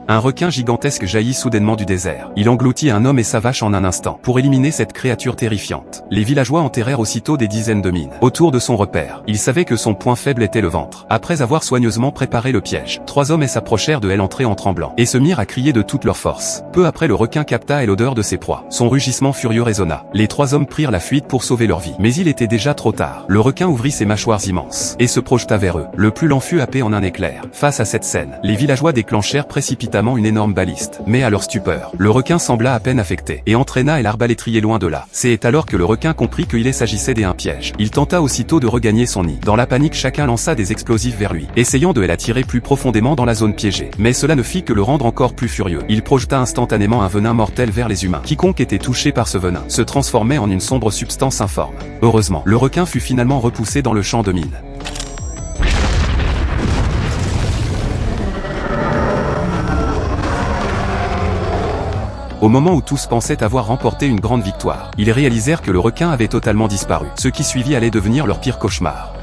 Un requin gigantesque jaillit soudainement du désert. Il engloutit un homme et sa vache en un instant. Pour éliminer cette créature terrifiante, les villageois enterrèrent aussitôt des dizaines de mines autour de son repère. Ils savaient que son point faible était le ventre. Après avoir soigneusement préparé le piège, 3 hommes s'approchèrent de elle entrée en tremblant, et se mirent à crier de toute leur force. Peu après, le requin capta l'odeur de ses proies. Son rugissement furieux résonna. Les 3 hommes prirent la fuite pour sauver leur vie. Mais il était déjà trop tard. Le requin ouvrit ses mâchoires immenses, et se projeta vers eux. Le plus lent fut happé en un éclair. Face à cette scène, les villageois déclenchèrent précipitamment une énorme baliste. Mais à leur stupeur, le requin sembla à peine affecté, et entraîna l'arbalétrier loin de là. C'est alors que le requin comprit qu'il s'agissait d'un piège. Il tenta aussitôt de regagner son nid. Dans la panique, chacun lança des explosifs vers lui, essayant de l'attirer plus profondément dans la zone piégée. Mais cela ne fit que le rendre encore plus furieux. Il projeta instantanément un venin mortel vers les humains. Quiconque était touché par ce venin se transformait en une sombre substance informe. Heureusement, le requin fut finalement repoussé dans le champ de mine. Au moment où tous pensaient avoir remporté une grande victoire, ils réalisèrent que le requin avait totalement disparu. Ce qui suivit allait devenir leur pire cauchemar.